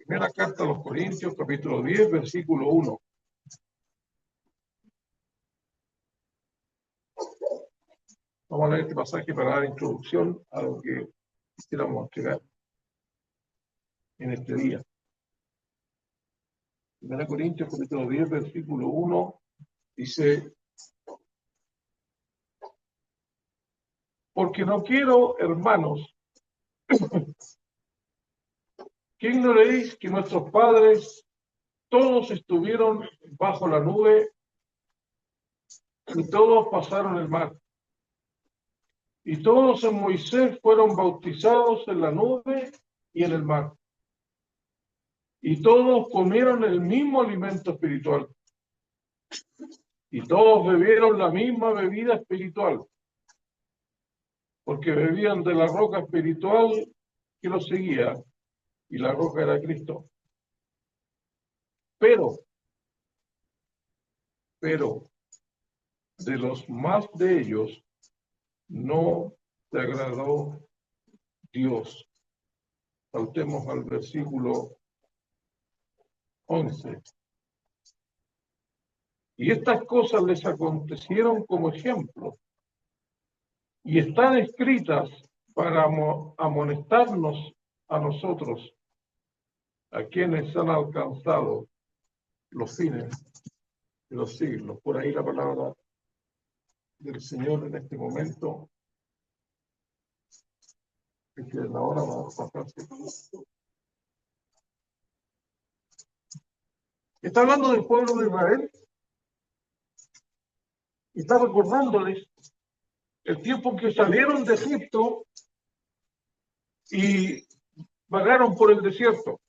Primera carta a los Corintios, capítulo 10, versículo 1. Vamos a leer este pasaje para dar introducción a lo que quisiéramos entregar en este día. Primera Corintios, capítulo 10, versículo 1, dice: porque no quiero, hermanos, que ignoréis que nuestros padres todos estuvieron bajo la nube y todos pasaron el mar. Y todos en Moisés fueron bautizados en la nube y en el mar. Y todos comieron el mismo alimento espiritual. Y todos bebieron la misma bebida espiritual, porque bebían de la roca espiritual que los seguía, y la roca era Cristo. Pero, de los más de ellos no se agradó Dios. Saltemos al versículo 11. Y estas cosas les acontecieron como ejemplo, y están escritas para amonestarnos a nosotros, a quienes han alcanzado los fines de los siglos. Por ahí la palabra del Señor en este momento, que la hora va a pasarse. Está hablando del pueblo de Israel y está recordándoles el tiempo en que salieron de Egipto y vagaron por el desierto.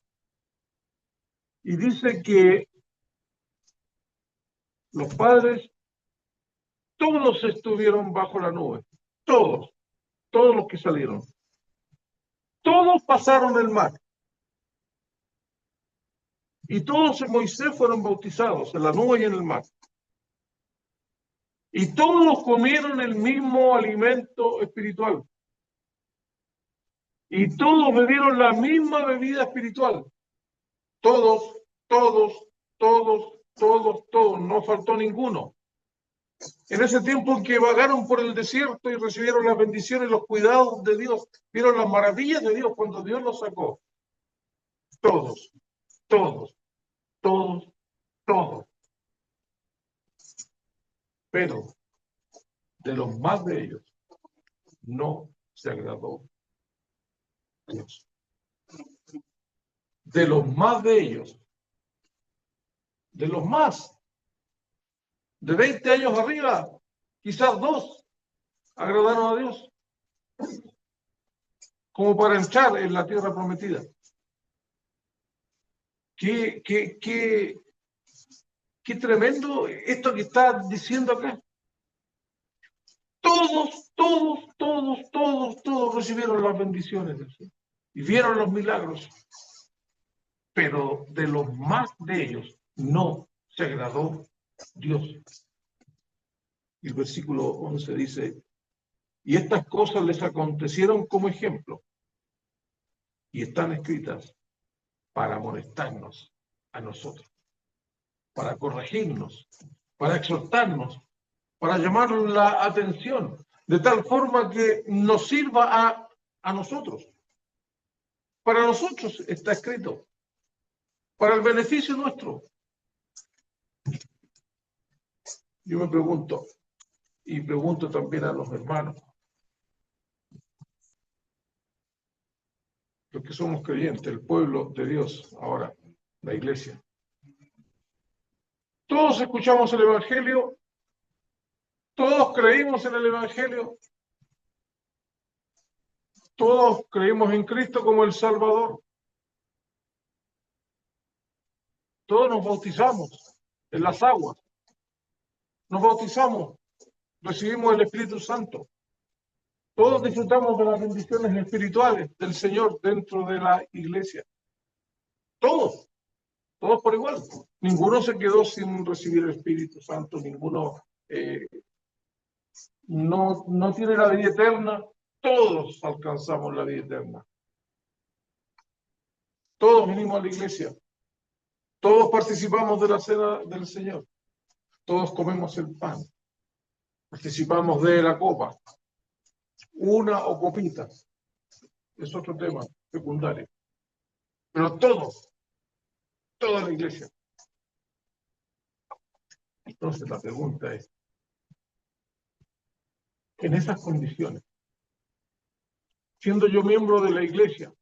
Y dice que los padres todos estuvieron bajo la nube, todos los que salieron. Todos pasaron el mar. Y todos en Moisés fueron bautizados en la nube y en el mar. Y todos comieron el mismo alimento espiritual. Y todos bebieron la misma bebida espiritual. Todos, no faltó ninguno. En ese tiempo en que vagaron por el desierto y recibieron las bendiciones, los cuidados de Dios, vieron las maravillas de Dios cuando Dios los sacó. Todos. Pero de los más de ellos no se agradó Dios. De los más de ellos, de los más, de 20 años arriba, quizás 2 agradaron a Dios, como para entrar en la tierra prometida. Qué tremendo esto que está diciendo acá. Todos recibieron las bendiciones del Señor y vieron los milagros, pero de los más de ellos no se agradó Dios. Y el versículo 11 dice: y estas cosas les acontecieron como ejemplo, y están escritas para amonestarnos a nosotros, para corregirnos, para exhortarnos, para llamar la atención, de tal forma que nos sirva a nosotros. Para nosotros está escrito, para el beneficio nuestro. Yo me pregunto, y pregunto también a los hermanos, los que somos creyentes, el pueblo de Dios, ahora, la iglesia. Todos escuchamos el Evangelio, todos creímos en el Evangelio, todos creímos en Cristo como el Salvador, todos nos bautizamos en las aguas, nos bautizamos, recibimos el Espíritu Santo, todos disfrutamos de las bendiciones espirituales del Señor dentro de la iglesia, todos por igual. Ninguno se quedó sin recibir el Espíritu Santo, ninguno no tiene la vida eterna, todos alcanzamos la vida eterna. Todos venimos a la iglesia. Todos participamos de la cena del Señor. Todos comemos el pan. Participamos de la copa. Una o copitas. Es otro tema secundario. Pero todos, toda la iglesia. Entonces la pregunta es, en esas condiciones, siendo yo miembro de la iglesia,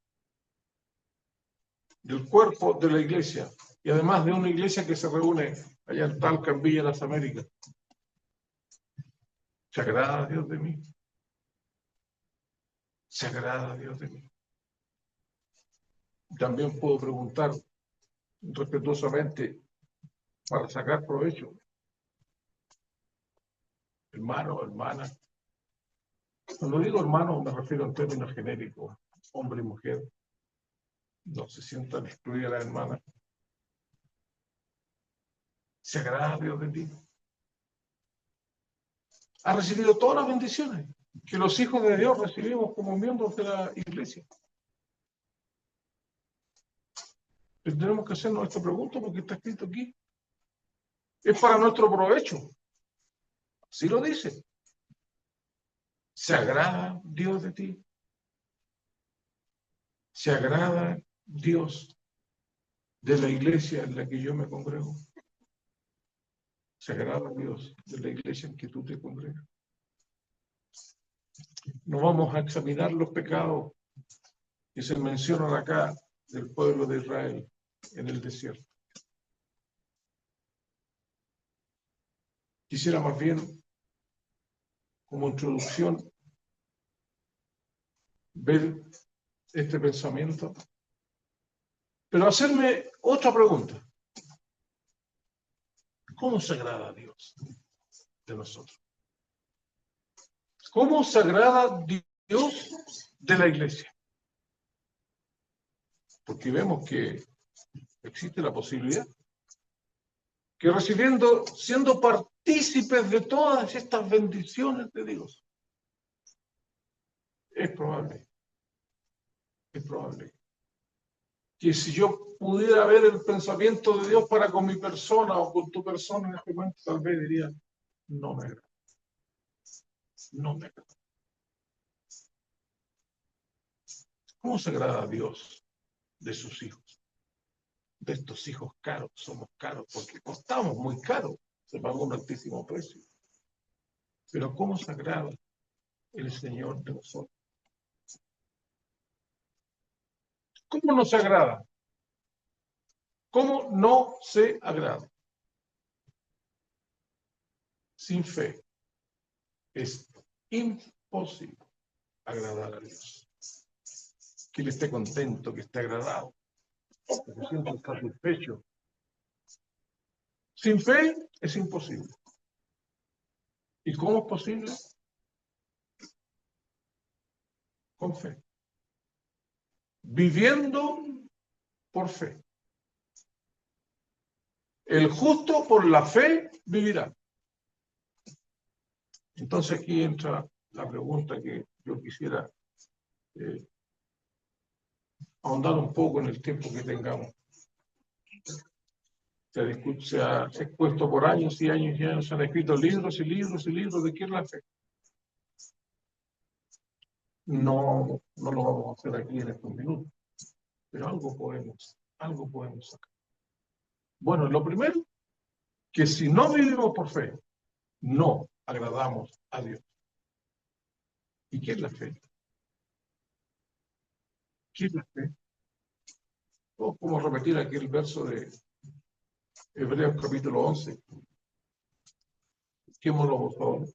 del cuerpo de la iglesia, y además de una iglesia que se reúne allá en Talca, en Villa Las Américas, ¿se agrada a Dios de mí? ¿Se agrada a Dios de mí? También puedo preguntar respetuosamente para sacar provecho, hermano, hermana. Cuando digo hermano me refiero en términos genéricos, hombre y mujer. No se sientan excluidas las hermanas. ¿Se agrada a Dios de ti? Ha recibido todas las bendiciones que los hijos de Dios recibimos como miembros de la iglesia. Pero tenemos que hacernos esta pregunta porque está escrito aquí. Es para nuestro provecho. Así lo dice. ¿Se agrada Dios de ti? ¿Se agrada Dios de la iglesia en la que yo me congrego? ¿Se agrada Dios de la iglesia en que tú te congregas? No vamos a examinar los pecados que se mencionan acá del pueblo de Israel en el desierto. Quisiera más bien, como introducción, ver este pensamiento, pero hacerme otra pregunta. ¿Cómo se agrada a Dios de nosotros? ¿Cómo se agrada Dios de la iglesia? Porque vemos que existe la posibilidad que siendo partícipes de todas estas bendiciones de Dios, es probable que si yo pudiera ver el pensamiento de Dios para con mi persona o con tu persona en este momento, tal vez diría, no me agrada. No me agrada. ¿Cómo se agrada a Dios de sus hijos? De estos hijos caros, somos caros porque costamos muy caro, se pagó un altísimo precio. Pero ¿cómo se agrada el Señor de nosotros? ¿Cómo nos agrada? ¿Cómo no se agrada? Sin fe es imposible agradar a Dios. Que Él esté contento, que esté agradado, que se sienta satisfecho. Sin fe es imposible. ¿Y cómo es posible? Con fe. Viviendo por fe. El justo por la fe vivirá. Entonces aquí entra la pregunta que yo quisiera ahondar un poco en el tiempo que tengamos. Se ha expuesto por años y años y años, se han escrito libros y libros y libros de qué es la fe. No lo vamos a hacer aquí en estos minutos, pero algo podemos sacar. Bueno, lo primero, que si no vivimos por fe, no agradamos a Dios. ¿Y qué es la fe? ¿Qué es la fe? Vamos a repetir aquí el verso de Hebreos capítulo 11. Busquémoslo, por favor.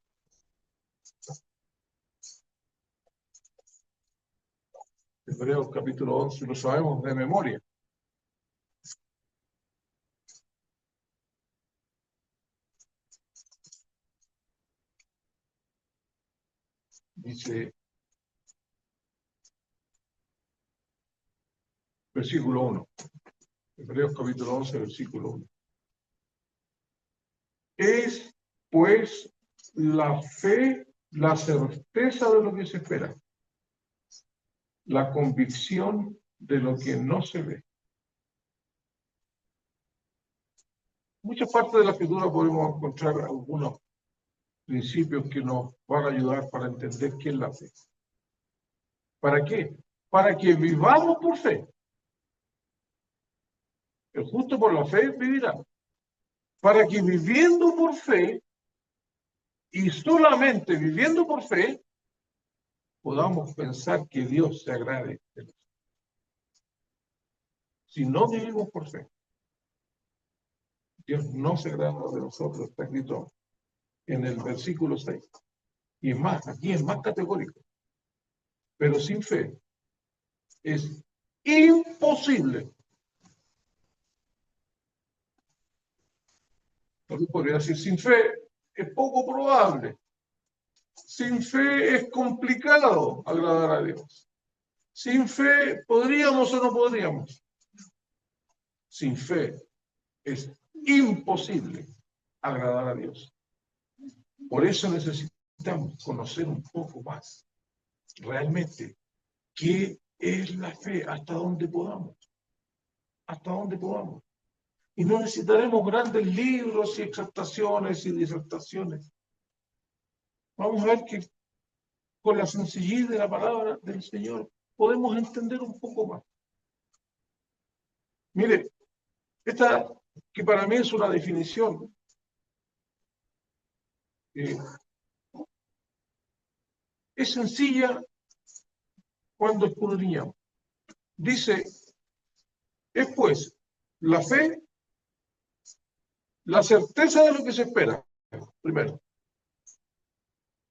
Hebreos capítulo 11, lo sabemos de memoria. Dice, versículo 1. Hebreos capítulo 11, versículo 1. Es, pues, la fe, la certeza de lo que se espera, la convicción de lo que no se ve. muchas partes de la escritura podemos encontrar algunos principios que nos van a ayudar para entender qué es la fe. ¿Para qué? Para que vivamos por fe. El justo por la fe vivirá. Para que viviendo por fe, y solamente viviendo por fe, podamos pensar que Dios se agrade de nosotros. Si no vivimos por fe, Dios no se agrada de nosotros, está escrito en el versículo 6. Y es más, aquí es más categórico. Pero sin fe es imposible. Entonces podría decir, sin fe es poco probable. Sin fe es complicado agradar a Dios. Sin fe podríamos o no podríamos. Sin fe es imposible agradar a Dios. Por eso necesitamos conocer un poco más realmente qué es la fe, hasta dónde podamos. Hasta dónde podamos. Y no necesitaremos grandes libros y exhortaciones y disertaciones. Vamos a ver que con la sencillez de la palabra del Señor podemos entender un poco más. Mire, esta que para mí es una definición es sencilla cuando escudriñamos. Dice, es pues la fe, la certeza de lo que se espera. Primero,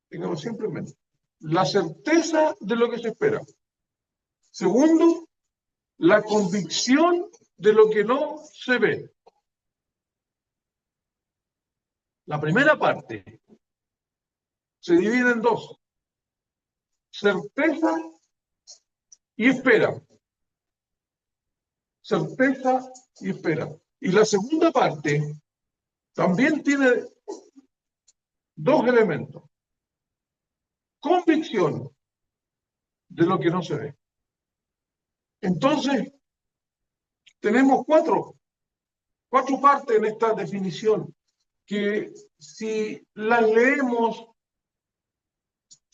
tengamos siempre en mente, la certeza de lo que se espera. Segundo, la convicción de lo que no se ve. La primera parte se divide en dos: certeza y espera. Certeza y espera. Y la segunda parte también tiene dos elementos: convicción de lo que no se ve. Entonces, tenemos cuatro partes en esta definición que, si las leemos,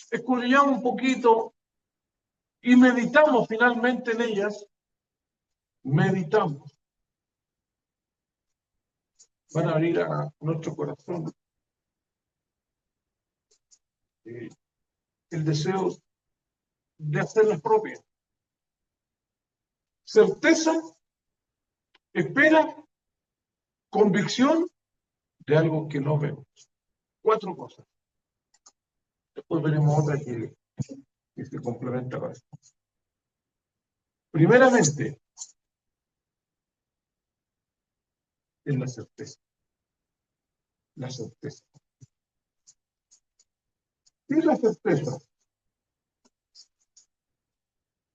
escudriñamos un poquito y meditamos finalmente en ellas, meditamos, van a abrir a nuestro corazón el deseo de hacerlas propias. Certeza, espera, convicción de algo que no vemos. Cuatro cosas. Después veremos otra que se complementa con esto. Primeramente, es la certeza. La certeza. ¿Qué es la certeza?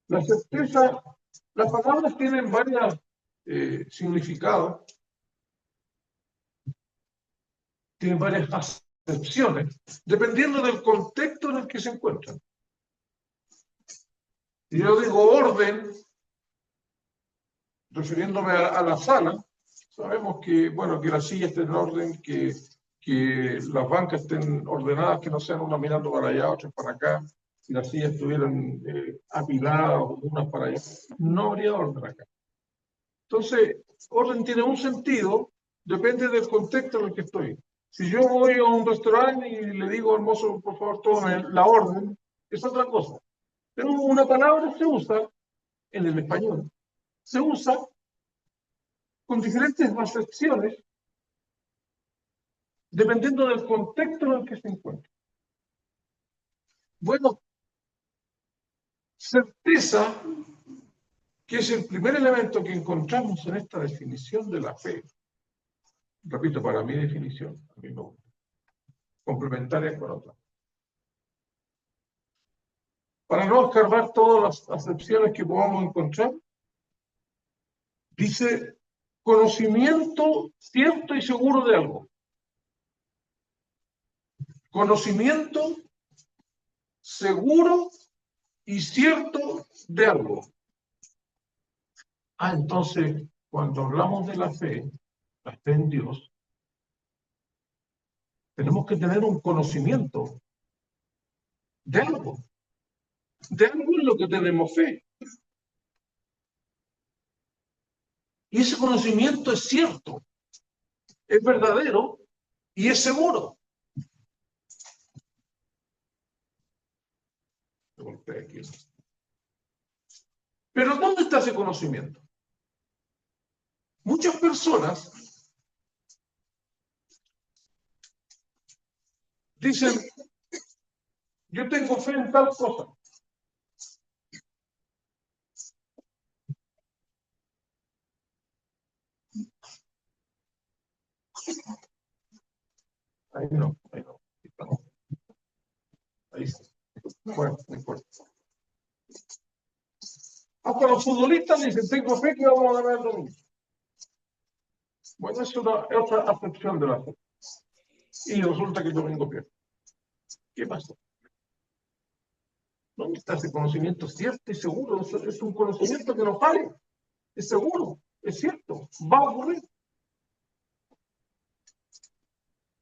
La certeza, las palabras tienen varios significados, tienen varias acepciones, dependiendo del contexto en el que se encuentran. Si yo digo orden, refiriéndome a la sala, sabemos que, bueno, que las sillas estén en orden, que las bancas estén ordenadas, que no sean unas mirando para allá, otras para acá. Si las sillas estuvieran apiladas, unas para allá, no habría orden acá. Entonces, orden tiene un sentido, depende del contexto en el que estoy. Si yo voy a un restaurante y le digo al mozo, por favor, tome la orden, es otra cosa. Pero una palabra se usa en el español. Se usa con diferentes acepciones dependiendo del contexto en el que se encuentra. Bueno, certeza, que es el primer elemento que encontramos en esta definición de la fe. Repito, para mi definición, a mí me gusta. Complementaria con otra. Para no escarbar todas las acepciones que podamos encontrar, dice conocimiento cierto y seguro de algo. Conocimiento seguro y cierto de algo. Entonces, cuando hablamos de la fe en Dios, Tenemos que tener un conocimiento de algo. De algo en lo que tenemos fe. Y ese conocimiento es cierto, es verdadero y es seguro. Pero ¿dónde está ese conocimiento? Muchas personas dicen, yo tengo fe en tal cosa. Ahí no, ahí no. Ahí sí. Bueno, no importa. Hasta los futbolistas dicen, tengo fe que vamos a ganar el domingo. Bueno, es otra acepción de la fe. Y resulta que el domingo pierde. ¿Qué pasa? ¿Dónde está ese conocimiento cierto y seguro? Es un conocimiento que no falla. Es seguro, es cierto, va a ocurrir.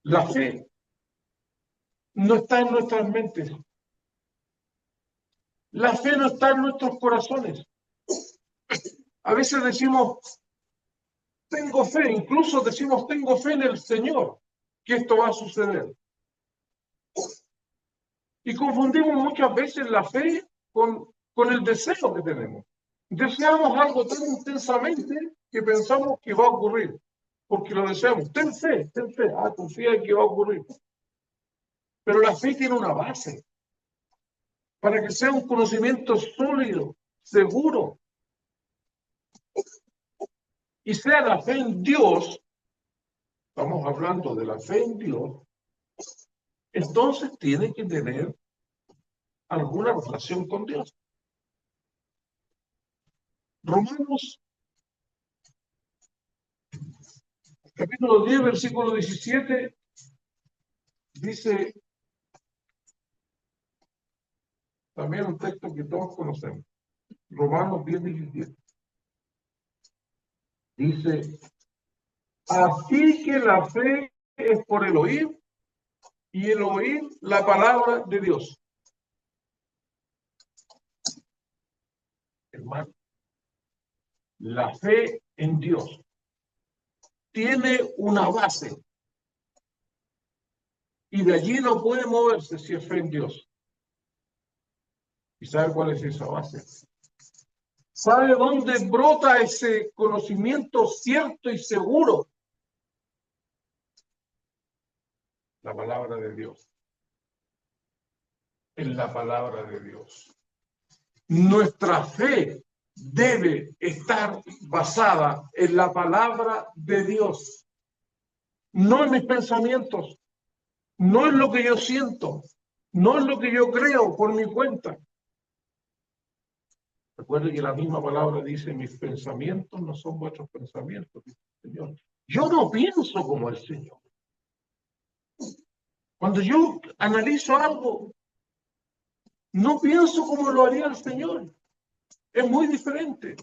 La fe no está en nuestras mentes. La fe no está en nuestros corazones. A veces decimos, tengo fe, incluso decimos, tengo fe en el Señor, que esto va a suceder. Y confundimos muchas veces la fe con el deseo que tenemos. Deseamos algo tan intensamente que pensamos que va a ocurrir, porque lo deseamos. Ten fe, confía en que va a ocurrir. Pero la fe tiene una base, para que sea un conocimiento sólido, seguro, y sea la fe en Dios, estamos hablando de la fe en Dios, entonces tiene que tener alguna relación con Dios. Romanos, capítulo 10, versículo 17, dice también un texto que todos conocemos. Romanos 10, 17. Dice, así que la fe es por el oír, y el oír la palabra de Dios. Hermano, la fe en Dios tiene una base y de allí no puede moverse si es fe en Dios. ¿Y sabe cuál es esa base? ¿Sabe dónde brota ese conocimiento cierto y seguro? La palabra de Dios. En la palabra de Dios. Nuestra fe debe estar basada en la palabra de Dios. No en mis pensamientos, no en lo que yo siento, no en lo que yo creo por mi cuenta. Recuerde que la misma palabra dice, mis pensamientos no son vuestros pensamientos, dice el Señor. Yo no pienso como el Señor. Cuando yo analizo algo, no pienso como lo haría el Señor. Es muy diferente.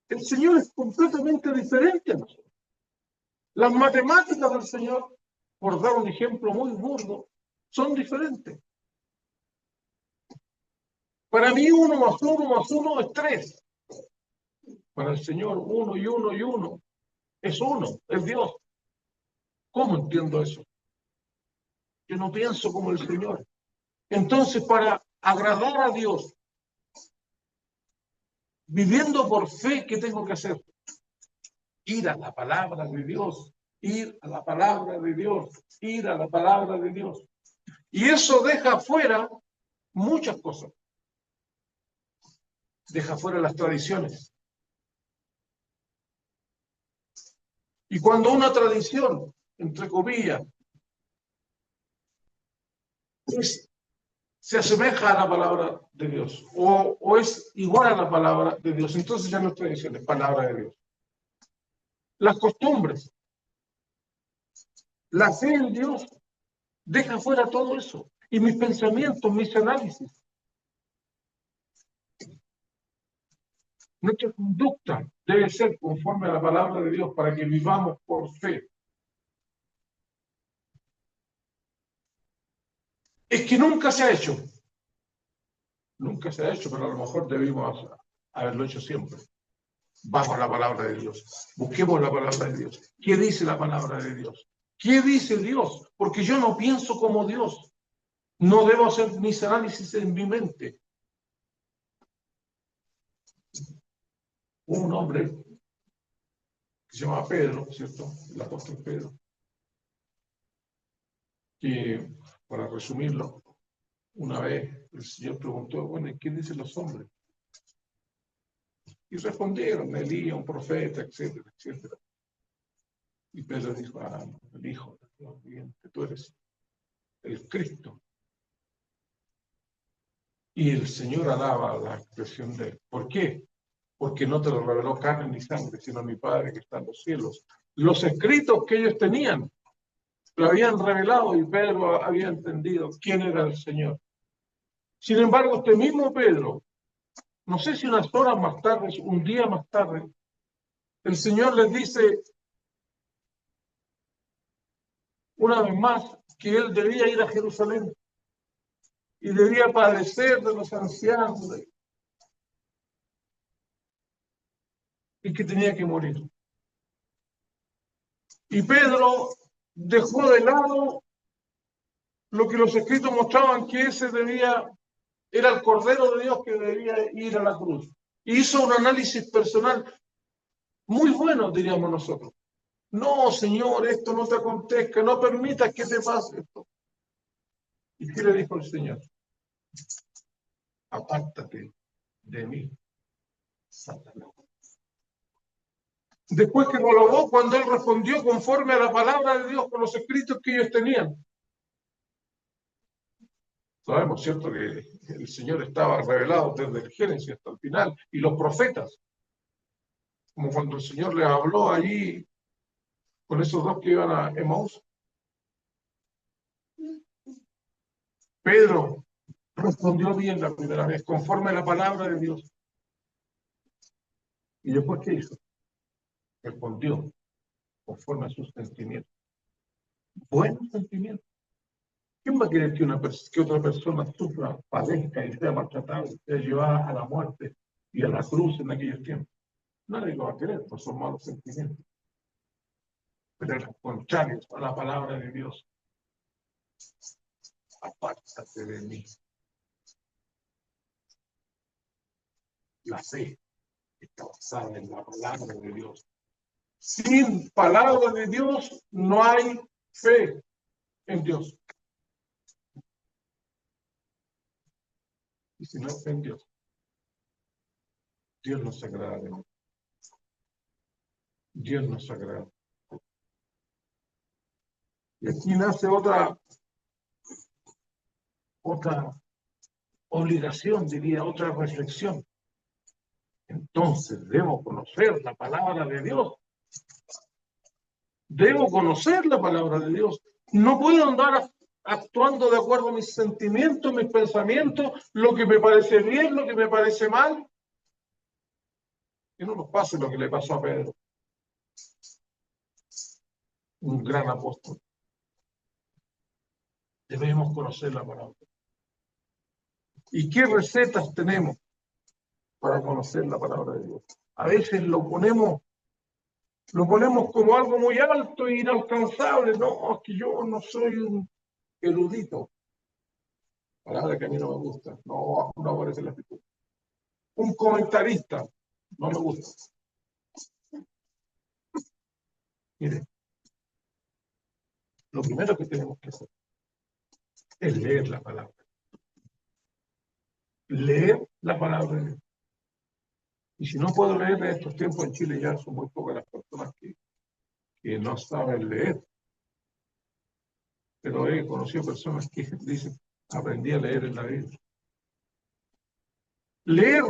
El Señor es completamente diferente a nosotros. Las matemáticas del Señor, por dar un ejemplo muy burdo, son diferentes. Para mí 1 más 1 más 1 es 3. Para el Señor 1 y 1 y 1 es 1, es Dios. ¿Cómo entiendo eso? Yo no pienso como el Señor. Entonces, para agradar a Dios, viviendo por fe, ¿qué tengo que hacer? Ir a la palabra de Dios, ir a la palabra de Dios, ir a la palabra de Dios. Y eso deja fuera muchas cosas. Deja fuera las tradiciones. Y cuando una tradición, entre comillas, se asemeja a la palabra de Dios o es igual a la palabra de Dios, entonces ya no es tradición, es palabra de Dios. Las costumbres, la fe en Dios, deja fuera todo eso. Y mis pensamientos, mis análisis. Nuestra conducta debe ser conforme a la palabra de Dios para que vivamos por fe. Es que nunca se ha hecho. Nunca se ha hecho, pero a lo mejor debimos haberlo hecho siempre. Vamos a la palabra de Dios. Busquemos la palabra de Dios. ¿Qué dice la palabra de Dios? ¿Qué dice Dios? Porque yo no pienso como Dios. No debo hacer mis análisis en mi mente. Un hombre que se llama Pedro, ¿cierto? El apóstol Pedro. Que, para resumirlo, una vez el Señor preguntó, bueno, ¿y qué dicen los hombres? Y respondieron, Elías, un profeta, etcétera, etcétera. Y Pedro dijo, no, el Hijo de Dios viviente, tú eres el Cristo. Y el Señor alaba la expresión de él. ¿Por qué? Porque no te lo reveló carne ni sangre, sino mi Padre que está en los cielos. Los escritos que ellos tenían lo habían revelado y Pedro había entendido quién era el Señor. Sin embargo, este mismo Pedro, no sé si unas horas más tarde, un día más tarde, el Señor les dice una vez más que él debía ir a Jerusalén y debía padecer de los ancianos y que tenía que morir. Y Pedro dejó de lado lo que los escritos mostraban que era el Cordero de Dios que debía ir a la cruz. Y hizo un análisis personal muy bueno, diríamos nosotros. No, Señor, esto no te acontezca, no permitas que te pase esto. ¿Y qué le dijo el Señor? Apártate de mí, Satanás. Después que lo alabó, cuando él respondió conforme a la palabra de Dios con los escritos que ellos tenían. Sabemos, ¿cierto?, que el Señor estaba revelado desde el Génesis hasta el final, y los profetas, como cuando el Señor les habló allí con esos dos que iban a Emaús. Pedro respondió bien la primera vez, conforme a la palabra de Dios. ¿Y después qué hizo? Respondió conforme a sus sentimientos. Buenos sentimientos. ¿Quién va a querer que otra persona sufra, padezca y sea maltratada, sea llevada a la muerte y a la cruz en aquellos tiempos? Nadie lo va a querer, pues son malos sentimientos. Pero al contrario, a la palabra de Dios. Apártate de mí. La fe está basada en la palabra de Dios. Sin palabra de Dios no hay fe en Dios. Y si no hay fe en Dios, Dios no se agrada de nosotros. Dios no se agrada. Y aquí nace otra obligación, diría, otra reflexión. Entonces, debo conocer la palabra de Dios. Debo conocer la palabra de Dios. No puedo andar actuando de acuerdo a mis sentimientos, mis pensamientos, lo que me parece bien, lo que me parece mal. Que no nos pase lo que le pasó a Pedro, un gran apóstol. Debemos conocer la palabra. ¿Y qué recetas tenemos para conocer la palabra de Dios? A veces lo ponemos como algo muy alto e inalcanzable. No, es que yo no soy un erudito. Palabra que a mí no me gusta. No aparece en la escritura. Un comentarista. No me gusta. Mire, lo primero que tenemos que hacer es leer la palabra. Leer la palabra de Dios. Y si no puedo leer en estos tiempos en Chile, ya son muy pocas las personas que no saben leer. Pero he conocido personas que dicen, aprendí a leer en la Biblia. Leer,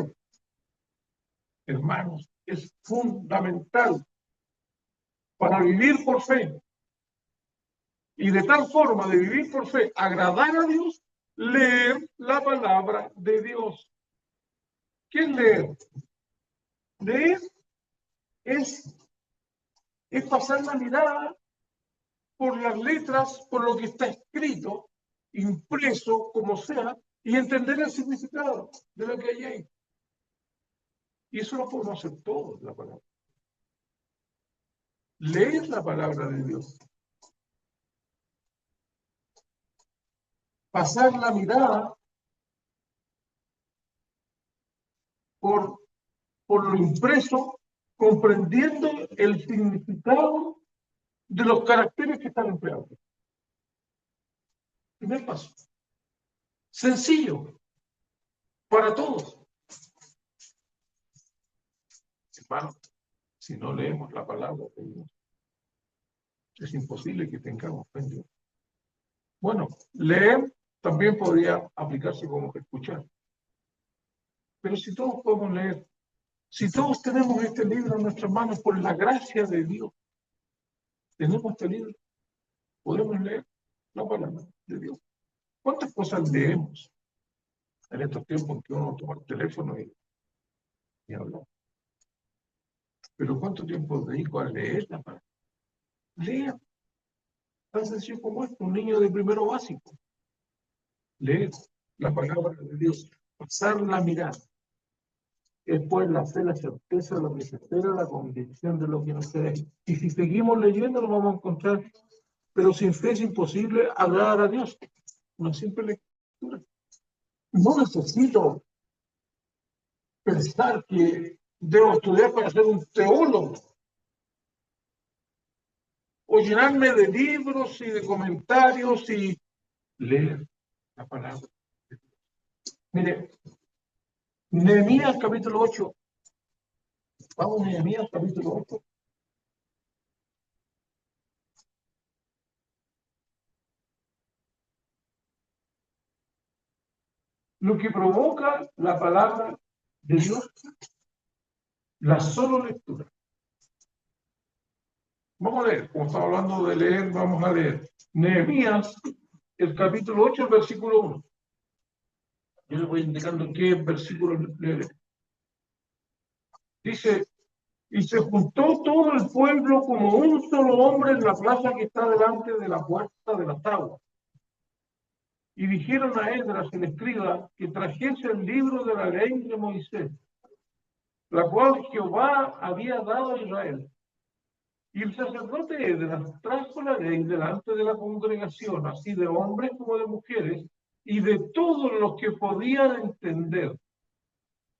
hermanos, es fundamental para vivir por fe. Y de tal forma de vivir por fe, agradar a Dios, leer la palabra de Dios. ¿Qué es leer? Leer es pasar la mirada por las letras, por lo que está escrito, impreso como sea, y entender el significado de lo que hay ahí. Y eso lo podemos hacer todos, la palabra. Leer la palabra de Dios. Pasar la mirada por lo impreso, comprendiendo el significado de los caracteres que están empleados. Primer paso. Sencillo. Para todos. Hermano, si no leemos la palabra de Dios, es imposible que tengamos fe en Dios. Bueno, leer también podría aplicarse como escuchar. Pero si todos podemos leer, si todos tenemos este libro en nuestras manos por la gracia de Dios, tenemos este libro, podemos leer la palabra de Dios. ¿Cuántas cosas leemos en estos tiempos en que uno toma el teléfono y habla? Pero ¿cuánto tiempo dedico a leer la palabra? Lea. Tan sencillo como esto, un niño de primero básico. Leer la palabra de Dios, pasar la mirada. Después la fe, la certeza de lo que se espera, la convicción de lo que no se ve. Y si seguimos leyendo, lo vamos a encontrar. Pero sin fe es imposible agradar a Dios. Una simple lectura. No necesito pensar que debo estudiar para ser un teólogo. O llenarme de libros y de comentarios y leer la palabra. Mire, Nehemías capítulo 8. Vamos a Nehemías capítulo 8. Lo que provoca la palabra de Dios, la solo lectura. Vamos a leer, como estamos hablando de leer, vamos a leer. Nehemías, el capítulo 8, el versículo 1. Yo les voy indicando qué versículo leer. Dice, y se juntó todo el pueblo como un solo hombre en la plaza que está delante de la puerta de las aguas. Y dijeron a Esdras, el escriba, que trajese el libro de la ley de Moisés, la cual Jehová había dado a Israel. Y el sacerdote Esdras trajo la ley delante de la congregación, así de hombres como de mujeres, y de todos los que podían entender,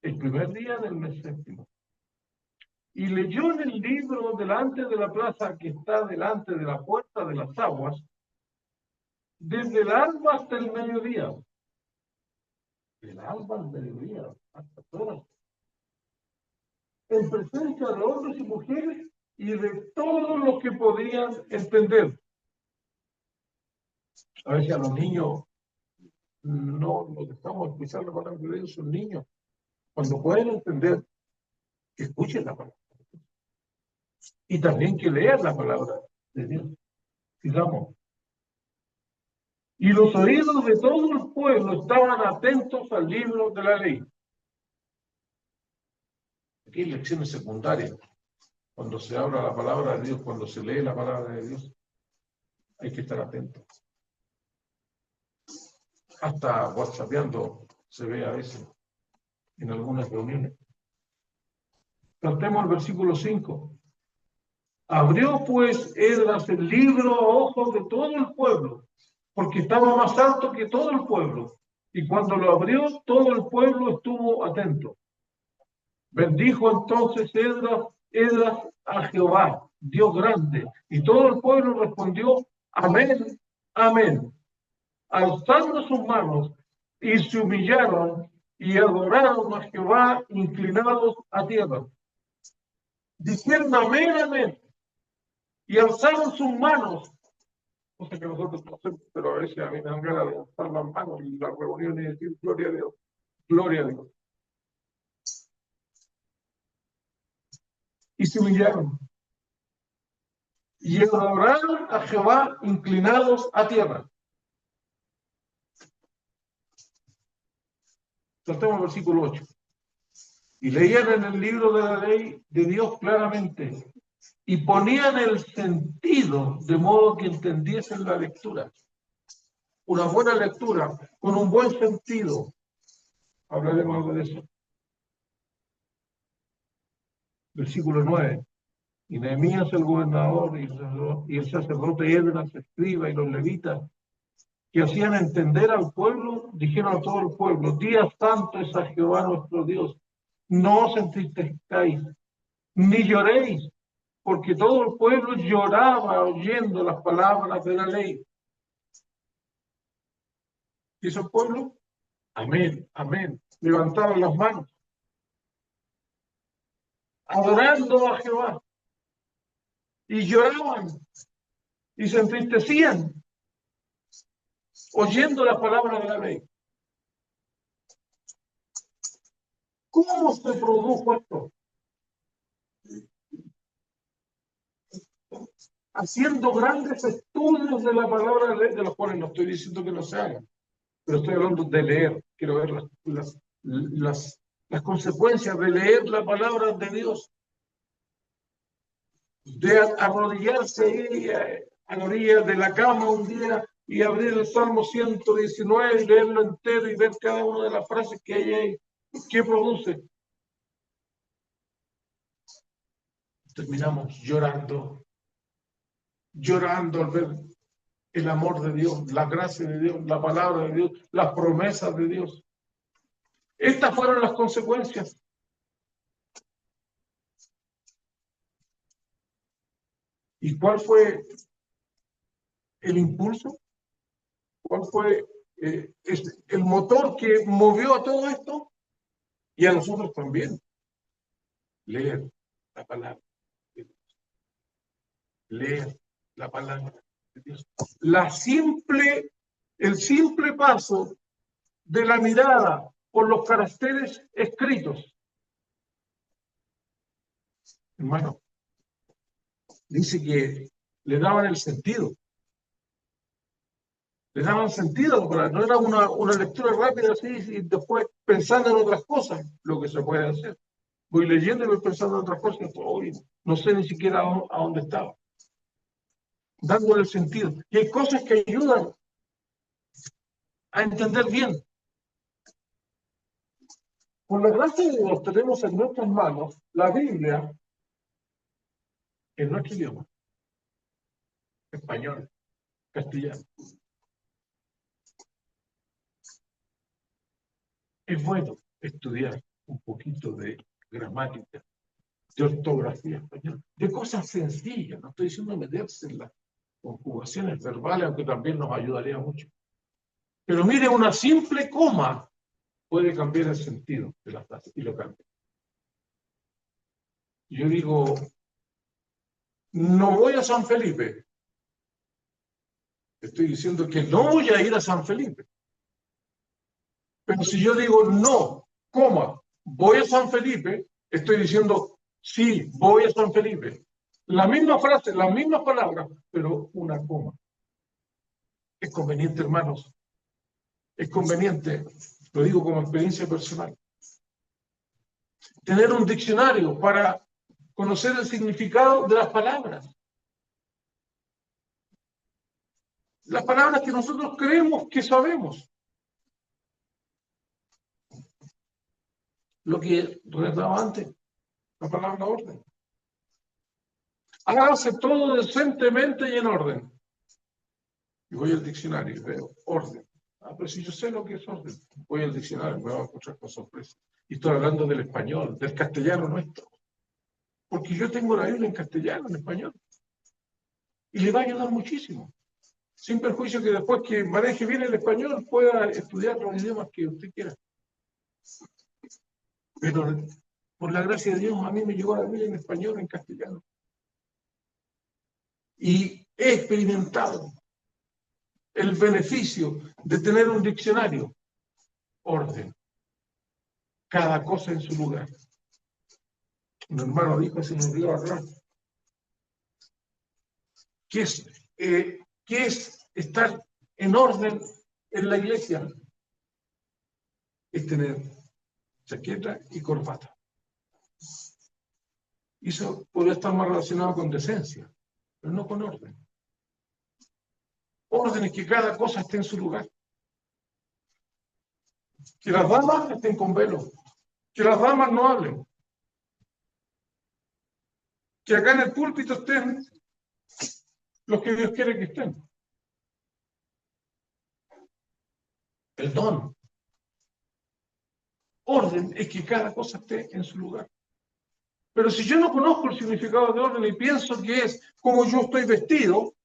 el primer día del mes séptimo. Y leyó en el libro delante de la plaza que está delante de la puerta de las aguas, desde el alba hasta el mediodía. Del alba al mediodía, hasta todas. En presencia de hombres y mujeres y de todos los que podían entender. A veces a los niños no los dejamos escuchar la palabra de Dios, son niños. Cuando pueden entender, que escuchen la palabra. Y también que lean la palabra de Dios. Digamos. Y los oídos de todo el pueblo estaban atentos al libro de la ley. Aquí hay lecciones secundarias. Cuando se habla la palabra de Dios, cuando se lee la palabra de Dios, hay que estar atento. Hasta whatsappeando se ve a veces en algunas reuniones. Tratemos el versículo 5. Abrió pues Esdras el libro a ojos de todo el pueblo, porque estaba más alto que todo el pueblo. Y cuando lo abrió, todo el pueblo estuvo atento. Bendijo entonces Esdras a Jehová, Dios grande. Y todo el pueblo respondió, amén, amén. Alzando sus manos, y se humillaron y adoraron a Jehová inclinados a tierra. Dijeron amén, amén. Y alzaron sus manos. No sé que nosotros no hacemos, pero a veces a mí me dan ganas de alzar las manos y las reuniones y decir gloria a Dios. Gloria a Dios. Y se humillaron. Y adoraron a Jehová inclinados a tierra. Saltemos al versículo 8. Y leían en el libro de la ley de Dios claramente. Y ponían el sentido de modo que entendiesen la lectura. una buena lectura, con un buen sentido. Hablaremos algo de eso. Versículo 9. Y Nehemías el gobernador y el sacerdote Esdras, escriba, y los levitas, que hacían entender al pueblo, dijeron a todo el pueblo: día santo es a Jehová nuestro Dios. No os entristezcáis, ni lloréis, porque todo el pueblo lloraba oyendo las palabras de la ley. ¿Y hizo el pueblo? Amén, amén. Levantaron las manos, adorando a Jehová, y lloraban, y se entristecían, oyendo las palabras de la ley. ¿Cómo se produjo esto? Haciendo grandes estudios de la palabra de la ley, de los cuales no estoy diciendo que no se hagan, pero estoy hablando de leer. Quiero ver las consecuencias de leer la palabra de Dios, de arrodillarse ahí a la orilla de la cama un día y abrir el Salmo 119 y leerlo entero y ver cada una de las frases que hay ahí. ¿Qué produce? Terminamos llorando al ver el amor de Dios, la gracia de Dios, la palabra de Dios, las promesas de Dios. Estas fueron las consecuencias. ¿Y cuál fue el impulso? ¿Cuál fue el motor que movió a todo esto? Y a nosotros también. Leer la palabra de Dios. Leer la palabra de Dios. El simple paso de la mirada por los caracteres escritos. Hermano, dice que le daban el sentido. Le daban sentido, no era una lectura rápida así y después pensando en otras cosas, lo que se puede hacer. Voy leyendo y voy pensando en otras cosas, hoy no sé ni siquiera a dónde estaba. Dándole el sentido. Y hay cosas que ayudan a entender bien. Por la gracia de Dios tenemos en nuestras manos la Biblia en nuestro idioma, español, castellano. Es bueno estudiar un poquito de gramática, de ortografía española, de cosas sencillas. No estoy diciendo meterse en las conjugaciones verbales, aunque también nos ayudaría mucho. Pero mire, una simple coma puede cambiar el sentido de la frase y lo cambia. Yo digo, no voy a San Felipe. Estoy diciendo que no voy a ir a San Felipe. Pero si yo digo no, coma, voy a San Felipe, estoy diciendo sí, voy a San Felipe. La misma frase, las mismas palabras, pero una coma. Es conveniente, hermanos. Es conveniente, lo digo como experiencia personal, tener un diccionario para conocer el significado de las palabras. Las palabras que nosotros creemos que sabemos. Lo que recordaba antes, la palabra orden. Hágase todo decentemente y en orden. Y voy al diccionario y veo orden. Pero si yo sé lo que es orden, voy al diccionario y me voy a encontrar con sorpresa. Y estoy hablando del español, del castellano nuestro. Porque yo tengo la Biblia en castellano, en español. Y le va a ayudar muchísimo. Sin perjuicio que después que maneje bien el español pueda estudiar los idiomas que usted quiera. Pero por la gracia de Dios a mí me llegó la Biblia en español, en castellano. Y he experimentado el beneficio de tener un diccionario. Orden. Cada cosa en su lugar. Un hermano dijo, se me olvidó hablar. ¿Qué es estar en orden en la iglesia? Es tener chaqueta y corbata. Y eso puede estar más relacionado con decencia, pero no con orden. Orden es que cada cosa esté en su lugar. Que las damas estén con velo. Que las damas no hablen. Que acá en el púlpito estén los que Dios quiere que estén. El don. Orden es que cada cosa esté en su lugar. Pero si yo no conozco el significado de orden y pienso que es como yo estoy vestido,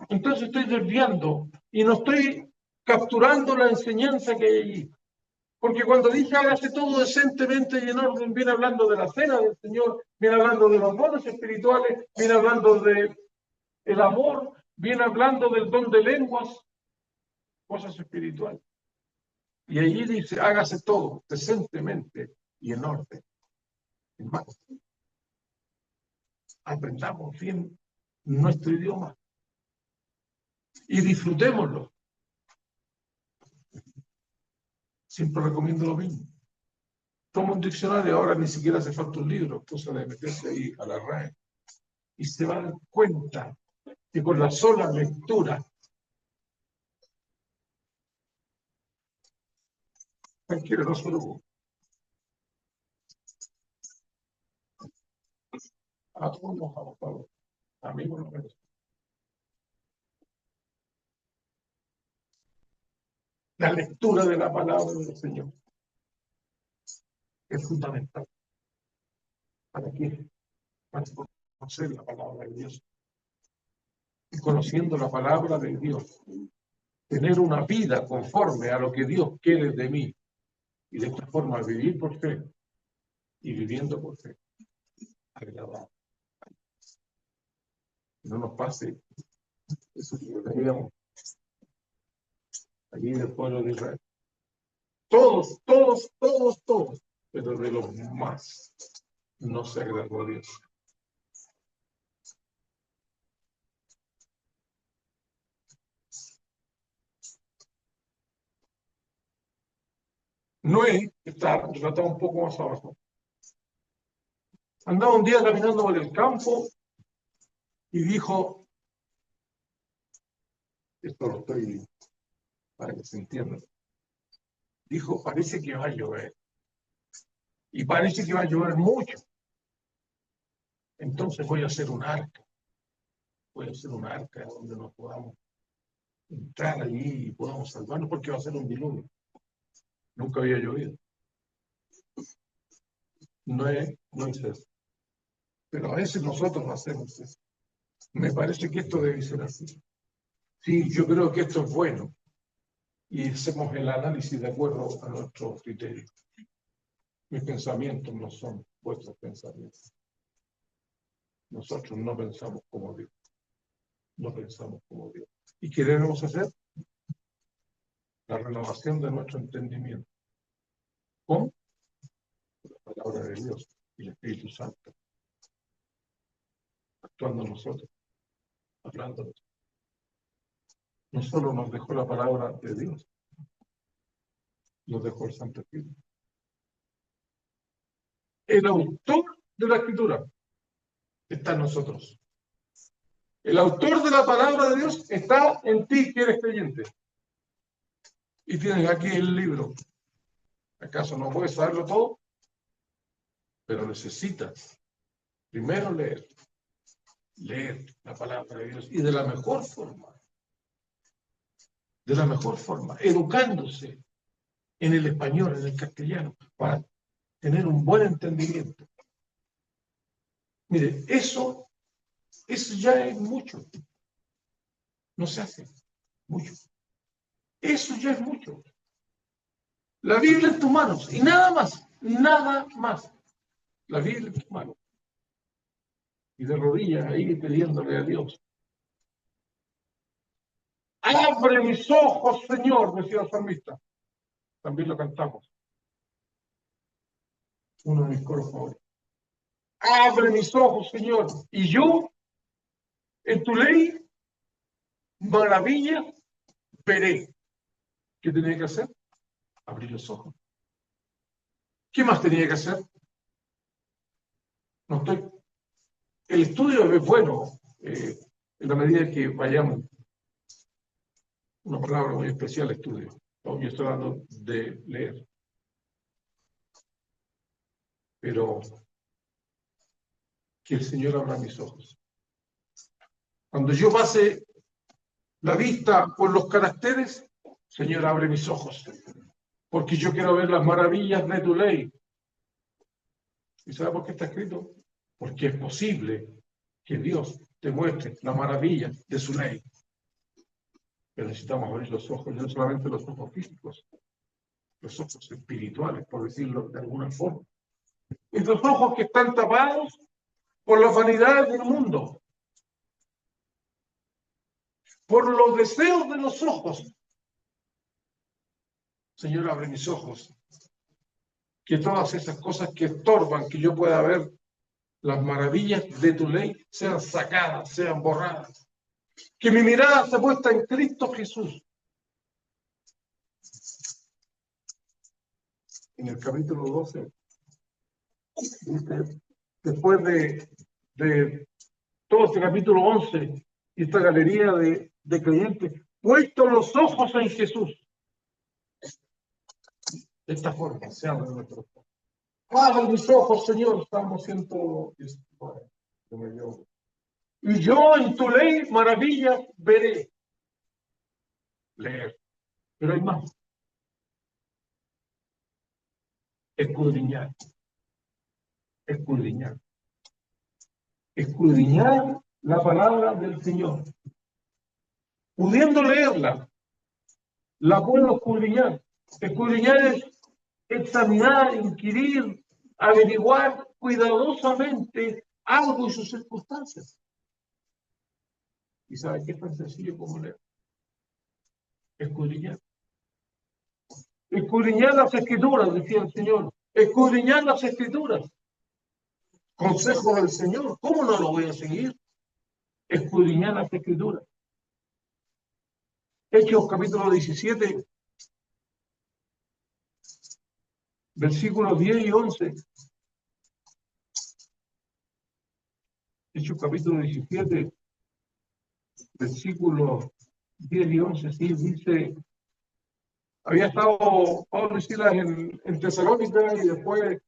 entonces estoy desviando y no estoy capturando la enseñanza que hay allí. Porque cuando dice hágase todo decentemente y en orden, viene hablando de la cena del Señor, viene hablando de los dones espirituales, viene hablando del amor, viene hablando del don de lenguas, cosas espirituales. Y allí dice hágase todo decentemente y en orden. Hermanos, aprendamos bien nuestro idioma y disfrutémoslo. Siempre recomiendo lo mismo. Toma un diccionario, ahora ni siquiera hace falta un libro, cosa de meterse ahí a la RAE. Y se va a dar cuenta que con la sola lectura, cualquiera no solo a todos los abogados, amigos no menos. La lectura de la palabra del Señor es fundamental. ¿Para qué? Para conocer la palabra de Dios. Y conociendo la palabra de Dios, tener una vida conforme a lo que Dios quiere de mí. Y de esta forma vivir por fe y viviendo por fe. Agradable. No nos pase eso que veíamos allí del pueblo de Israel. Todos, pero de los más no se agradó a Dios. Noé está relatado un poco más abajo. Andaba un día caminando por el campo y dijo, esto lo estoy para que se entienda, dijo, parece que va a llover. Y parece que va a llover mucho. Entonces voy a hacer un arca. Voy a hacer un arca donde nos podamos entrar allí y podamos salvarnos porque va a ser un diluvio. Nunca había llovido. No es eso. Pero a veces nosotros no hacemos eso. Me parece que esto debe ser así. Sí, yo creo que esto es bueno. Y hacemos el análisis de acuerdo a nuestro criterio. Mis pensamientos no son vuestros pensamientos. Nosotros no pensamos como Dios. No pensamos como Dios. ¿Y qué debemos hacer? La renovación de nuestro entendimiento. ¿Con? La palabra de Dios y el Espíritu Santo. Actuando nosotros. Hablando. No solo nos dejó la palabra de Dios, nos dejó el Santo Espíritu. El autor de la Escritura está en nosotros. El autor de la palabra de Dios está en ti, que eres creyente. Y tienes aquí el libro. ¿Acaso no puedes saberlo todo? Pero necesitas primero leer la palabra de Dios y de la mejor forma, educándose en el español, en el castellano, para tener un buen entendimiento. Mire, eso ya es mucho. No se hace mucho. Eso ya es mucho. La Biblia en tus manos y nada más, nada más. La Biblia en tus manos. Y de rodillas ahí pidiéndole a Dios. Abre mis ojos, Señor, decía el salmista. También lo cantamos. Uno de mis coros favoritos. Abre mis ojos, Señor. Y yo, en tu ley, maravilla, veré. ¿Qué tenía que hacer? Abrir los ojos. ¿Qué más tenía que hacer? El estudio es bueno en la medida que vayamos una palabra muy especial, estudio. Yo estoy hablando de leer. Pero que el Señor abra mis ojos. Cuando yo pase la vista por los caracteres, Señor, abre mis ojos, porque yo quiero ver las maravillas de tu ley. ¿Y sabe por qué está escrito? Porque es posible que Dios te muestre la maravilla de su ley. Pero necesitamos abrir los ojos, no solamente los ojos físicos, los ojos espirituales, por decirlo de alguna forma. Estos ojos que están tapados por la vanidad del mundo, por los deseos de los ojos. Señor, abre mis ojos. Que todas esas cosas que estorban que yo pueda ver las maravillas de tu ley sean sacadas, sean borradas. Que mi mirada sea puesta en Cristo Jesús. En el capítulo 12, dice, después de todo este capítulo 11 y esta galería de creyentes, puestos los ojos en Jesús. De esta forma se abren nuestros ojos. Abre mis ojos, Señor. Salmo 119. Y yo en tu ley maravillas veré. Leer. Pero hay más. Escudriñar. Escudriñar. Escudriñar la palabra del Señor. Pudiendo leerla, la puedo escudriñar. Escudriñar es examinar, inquirir, averiguar cuidadosamente algo y sus circunstancias. ¿Y sabe qué es tan sencillo como leer? Escudriñar. Escudriñar las escrituras, decía el Señor. Escudriñar las escrituras. Consejo del Señor. ¿Cómo no lo voy a seguir? Escudriñar las escrituras. Hechos capítulo 17, versículos 10 y 11. Hechos capítulo 17, versículos 10 y 11. Sí, dice, había estado Pablo y Silas en Tesalónica y después,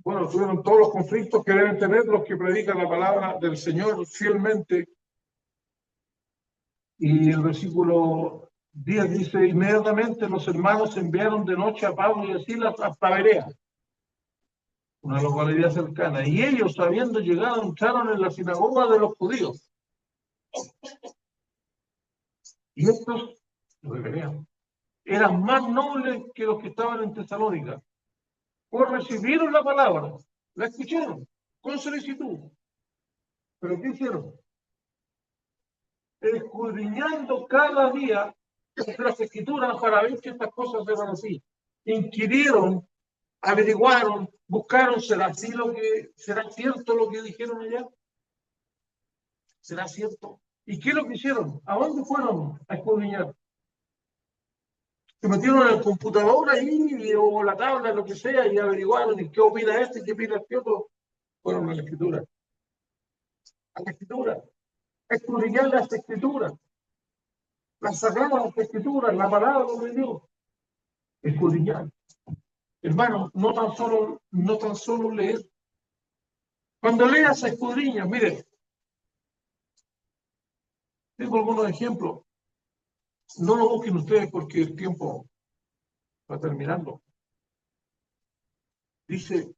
bueno, tuvieron todos los conflictos que deben tener los que predican la palabra del Señor fielmente. Y el versículo 10 dice, inmediatamente los hermanos enviaron de noche a Pablo y a Silas hasta Berea, una localidad cercana, y ellos, habiendo llegado, entraron en la sinagoga de los judíos. Y estos, los de Berea, eran más nobles que los que estaban en Tesalónica, pues recibieron la palabra, la escucharon con solicitud. ¿Pero qué hicieron? Escudriñando cada día las escrituras para ver que estas cosas eran así. Inquirieron, averiguaron, buscaron, ¿será cierto lo que dijeron allá? ¿Será cierto? ¿Y qué es lo que hicieron? ¿A dónde fueron a escudriñar? Se metieron en el computador ahí o la tabla, lo que sea, y averiguaron y qué opina este y qué opina este otro. Fueron a la escritura. A la escritura. Escudriñar las escrituras. Las sagradas escrituras, la palabra de Dios. Escudriñar. Hermano, no tan solo leer. Cuando leas, escudriña. Mire, tengo algunos ejemplos. No lo busquen ustedes porque el tiempo va terminando. Dice,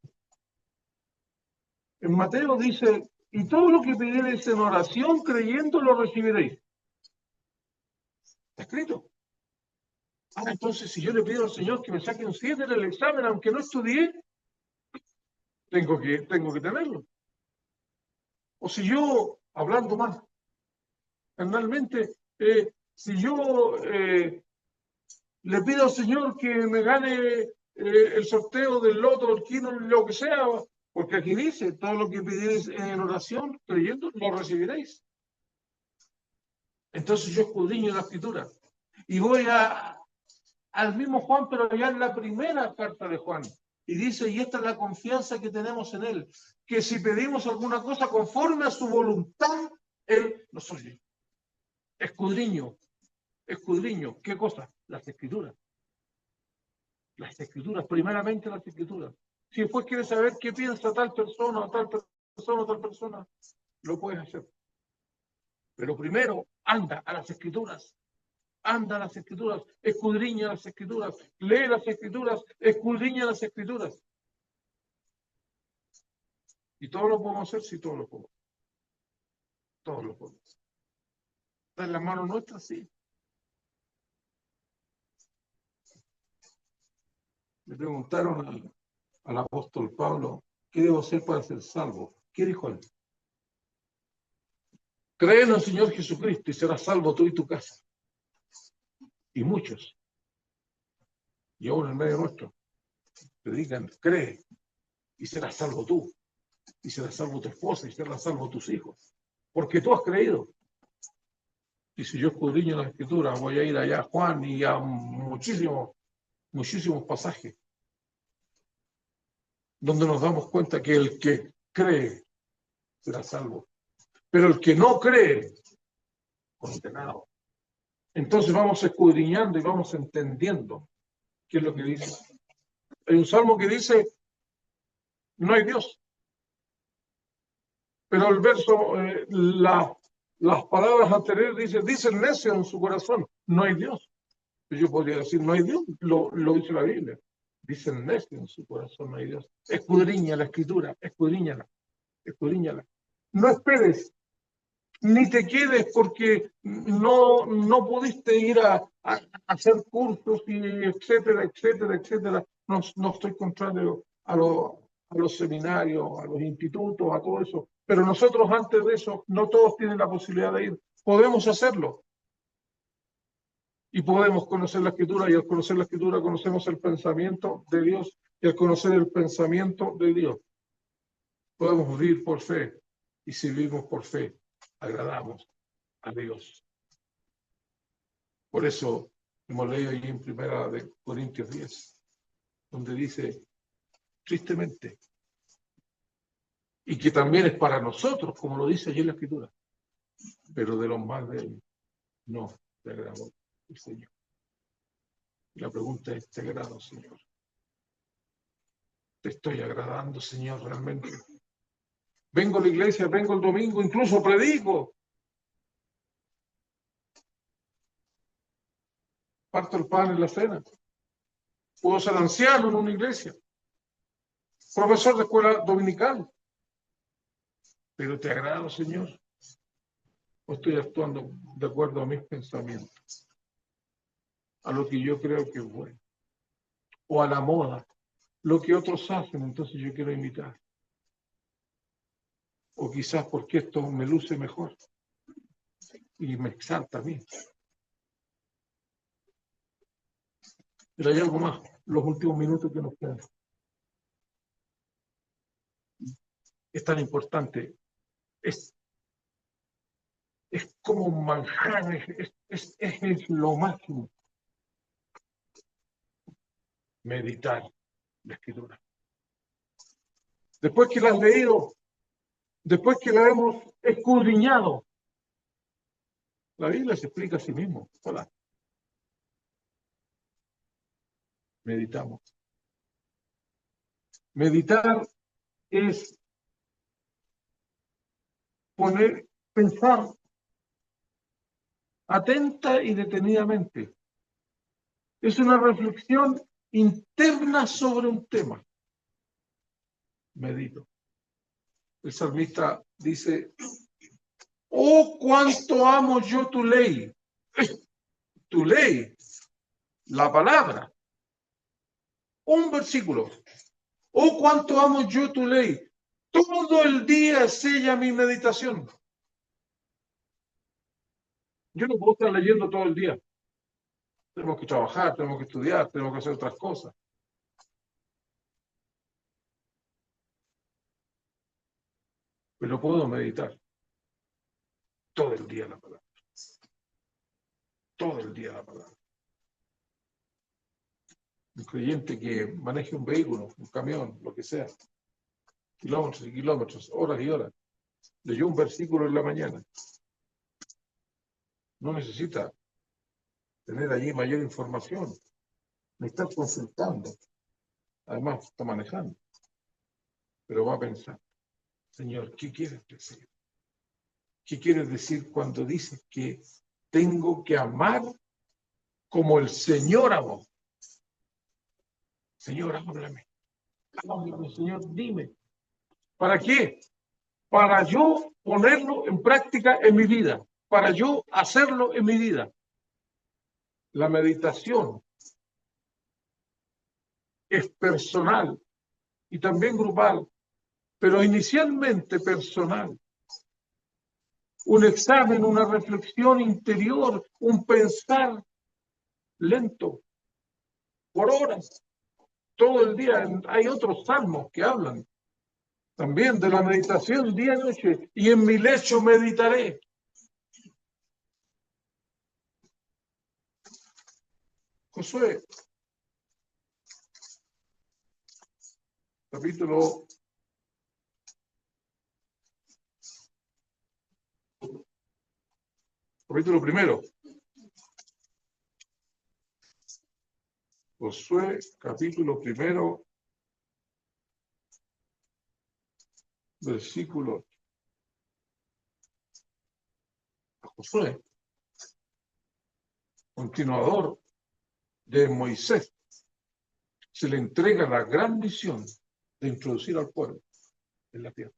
en Mateo dice, y todo lo que pidiereis en oración, creyendo, lo recibiréis. Está escrito. Ahora, entonces, si yo le pido al Señor que me saque un 7 en el examen, aunque no estudié, tengo que tenerlo. O si yo, hablando más, realmente, si yo le pido al Señor que me gane el sorteo del loto, el kino, lo que sea, porque aquí dice, todo lo que pidierais en oración, creyendo, lo recibiréis. Entonces yo escudriño la escritura y voy al mismo Juan, pero ya en la primera carta de Juan. Y dice, y esta es la confianza que tenemos en él, que si pedimos alguna cosa conforme a su voluntad, él nos oye. Escudriño. escudriño. ¿Qué cosa? Las Escrituras. Las Escrituras, primeramente las Escrituras. Si después quieres saber qué piensa tal persona, tal persona, tal persona, lo puedes hacer. Pero primero, anda a las Escrituras. Anda a las Escrituras, escudriña las Escrituras, lee las Escrituras, escudriña las Escrituras. Y todo lo podemos hacer, sí, todo lo podemos. Todo lo podemos. ¿Está en las manos nuestras? Sí. Le preguntaron al apóstol Pablo, ¿qué debo hacer para ser salvo? ¿Qué dijo él? Cree en el Señor Jesucristo y serás salvo tú y tu casa. Y muchos, y aún en medio nuestro, predican, cree y serás salvo tú, y serás salvo tu esposa, y serás salvo tus hijos, porque tú has creído. Y si yo escudriño la Escritura, voy a ir allá a Juan y a muchísimos pasajes, donde nos damos cuenta que el que cree será salvo, pero el que no cree, condenado. Entonces vamos escudriñando y vamos entendiendo qué es lo que dice. Hay un salmo que dice, no hay Dios. Pero el verso, las palabras anteriores dice el necio en su corazón, no hay Dios. Yo podría decir, no hay Dios, lo dice la Biblia. Dice el necio en su corazón, no hay Dios. Escudriña la Escritura, escudriñala. No esperes, ni te quedes porque no pudiste ir a hacer cursos y etcétera. No estoy contrario a los seminarios, a los institutos, a todo eso. Pero nosotros antes de eso, no todos tienen la posibilidad de ir. Podemos hacerlo. Y podemos conocer la Escritura, y al conocer la Escritura conocemos el pensamiento de Dios, y al conocer el pensamiento de Dios podemos vivir por fe, y si vivimos por fe, agradamos a Dios. Por eso hemos leído allí en 1 Corintios 10, donde dice, tristemente, y que también es para nosotros, como lo dice allí en la Escritura, pero de los más débiles no te agradó el Señor. Y la pregunta es, ¿te agrado, Señor? ¿Te estoy agradando, Señor, realmente? Vengo a la iglesia, vengo el domingo, incluso predico. Parto el pan en la cena. Puedo ser anciano en una iglesia. Profesor de escuela dominical. ¿Pero te agrado, Señor? ¿O estoy actuando de acuerdo a mis pensamientos? A lo que yo creo que es bueno. O a la moda. Lo que otros hacen, entonces yo quiero imitar. O quizás porque esto me luce mejor. Y me exalta a mí. Pero hay algo más. Los últimos minutos que nos quedan. Es tan importante. Es como un manjar. Es lo máximo. Meditar la Escritura. Después que la has leído, después que la hemos escudriñado, la Biblia se explica a sí mismo. Hola. Meditamos. Meditar es pensar atenta y detenidamente. Es una reflexión interna sobre un tema. Medito. El salmista dice, oh, cuánto amo yo tu ley. Tu ley, la palabra. Un versículo. Oh, cuánto amo yo tu ley. Todo el día sella mi meditación. Yo no puedo estar leyendo todo el día. Tenemos que trabajar, tenemos que estudiar, tenemos que hacer otras cosas. Pero puedo meditar todo el día la palabra. Todo el día la palabra. Un creyente que maneje un vehículo, un camión, lo que sea, kilómetros y kilómetros, horas y horas, leyó un versículo en la mañana. No necesita tener allí mayor información, ni estar consultando. Además, está manejando, pero va a pensar, Señor, ¿qué quieres decir? ¿Qué quieres decir cuando dices que tengo que amar como el Señor amó? Señor, háblame. Háblame, Señor, dime. ¿Para qué? Para yo ponerlo en práctica en mi vida, para yo hacerlo en mi vida. La meditación es personal y también grupal, pero inicialmente personal. Un examen, una reflexión interior, un pensar lento, por horas, todo el día. Hay otros salmos que hablan también de la meditación día y noche, y en mi lecho meditaré. Josué, capítulo primero. Josué, capítulo primero, versículo. A Josué, continuador de Moisés, se le entrega la gran misión de introducir al pueblo en la tierra.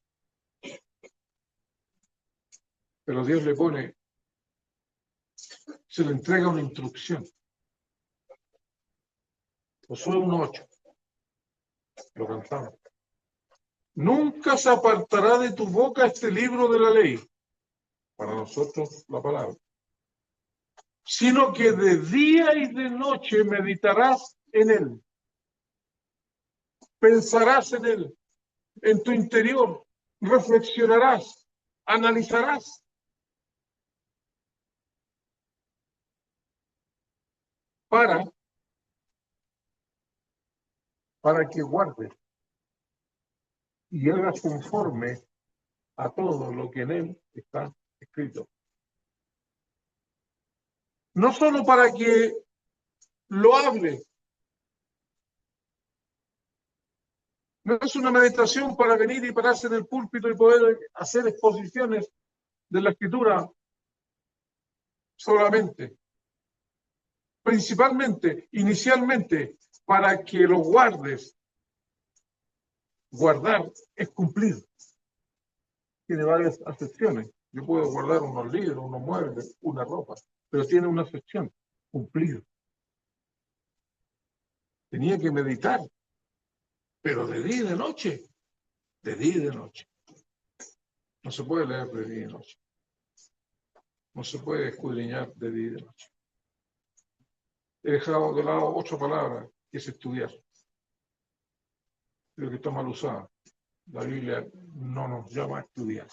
Pero Dios le pone, se le entrega una instrucción. Josué 1:8, lo cantamos. Nunca se apartará de tu boca este libro de la ley, para nosotros la palabra, sino que de día y de noche meditarás en él, pensarás en él, en tu interior, reflexionarás, analizarás. Para que guardes y hagas conforme a todo lo que en él está escrito. No solo para que lo hable, no es una meditación para venir y pararse en el púlpito y poder hacer exposiciones de la escritura solamente. Principalmente, inicialmente, para que lo guardes. Guardar es cumplir. Tiene varias acepciones. Yo puedo guardar unos libros, unos muebles, una ropa, pero tiene una acepción, cumplir. Tenía que meditar, pero de día y de noche. De día y de noche. No se puede leer de día y de noche. No se puede escudriñar de día y de noche. He dejado de lado 8 palabras, que es estudiar. Creo que está mal usada. La Biblia no nos llama a estudiar.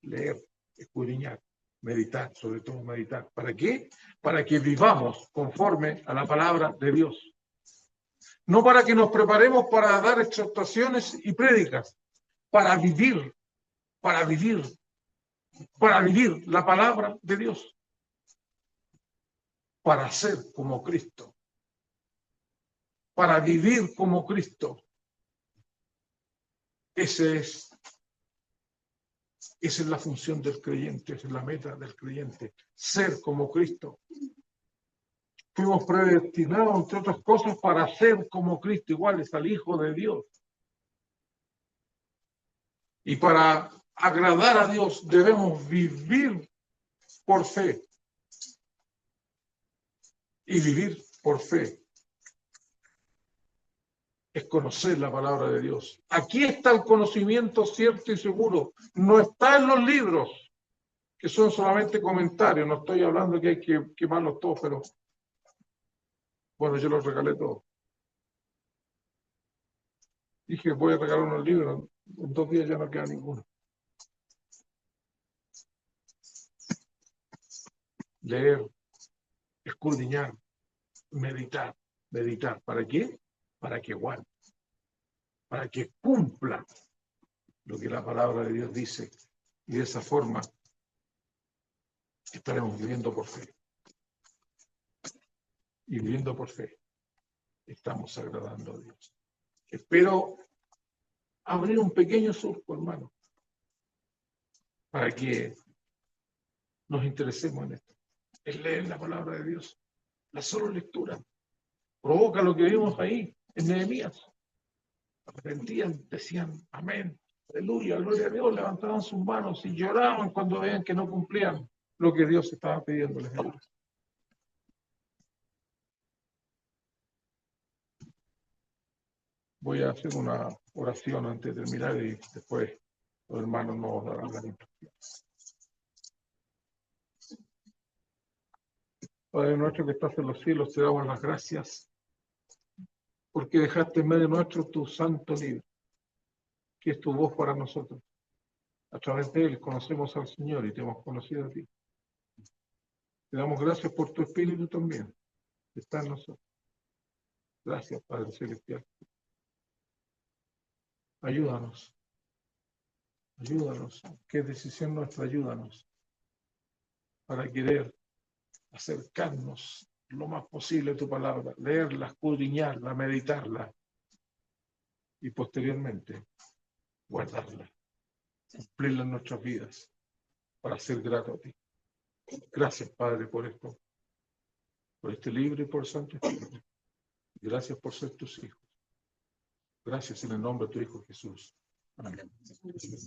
Leer, escudriñar, meditar, sobre todo meditar. ¿Para qué? Para que vivamos conforme a la palabra de Dios. No para que nos preparemos para dar exhortaciones y prédicas, para vivir la palabra de Dios, para ser como Cristo, para vivir como Cristo. Esa es la función del creyente, esa es la meta del creyente, ser como Cristo. Fuimos predestinados, entre otras cosas, para ser como Cristo, iguales al Hijo de Dios. Y para agradar a Dios debemos vivir por fe. Y vivir por fe es conocer la palabra de Dios. Aquí está el conocimiento cierto y seguro. No está en los libros, que son solamente comentarios. No estoy hablando que hay que quemarlos todos, pero bueno, yo los regalé todos. Dije, voy a regalar unos libros. En 2 días ya no queda ninguno. Leer, escudriñar, meditar. ¿Para qué? Para que guarde, para que cumpla lo que la palabra de Dios dice. Y de esa forma estaremos viviendo por fe. y viviendo por fe, estamos agradando a Dios. Espero abrir un pequeño surco, hermano, para que nos interesemos en esto. Es leer la palabra de Dios. La solo lectura provoca lo que vimos ahí en Nehemías. Arrepentían, decían amén, aleluya, gloria a Dios, levantaban sus manos y lloraban cuando veían que no cumplían lo que Dios estaba pidiéndoles. Voy a hacer una oración antes de terminar y después los hermanos nos darán la instrucción. Padre nuestro que estás en los cielos, te damos las gracias porque dejaste en medio nuestro tu santo libro, que es tu voz para nosotros. A través de él conocemos al Señor y te hemos conocido a ti. Te damos gracias por tu Espíritu también, que está en nosotros. Gracias, Padre Celestial. Ayúdanos. Ayúdanos. ¿Qué decisión nuestra? Ayúdanos para querer acercarnos lo más posible a tu palabra, leerla, escudriñarla, meditarla y posteriormente guardarla, cumplirla en nuestras vidas para ser grato a ti. Gracias, Padre, por esto, por este libro y por el Santo Espíritu. Gracias por ser tus hijos. Gracias en el nombre de tu Hijo Jesús. Amén.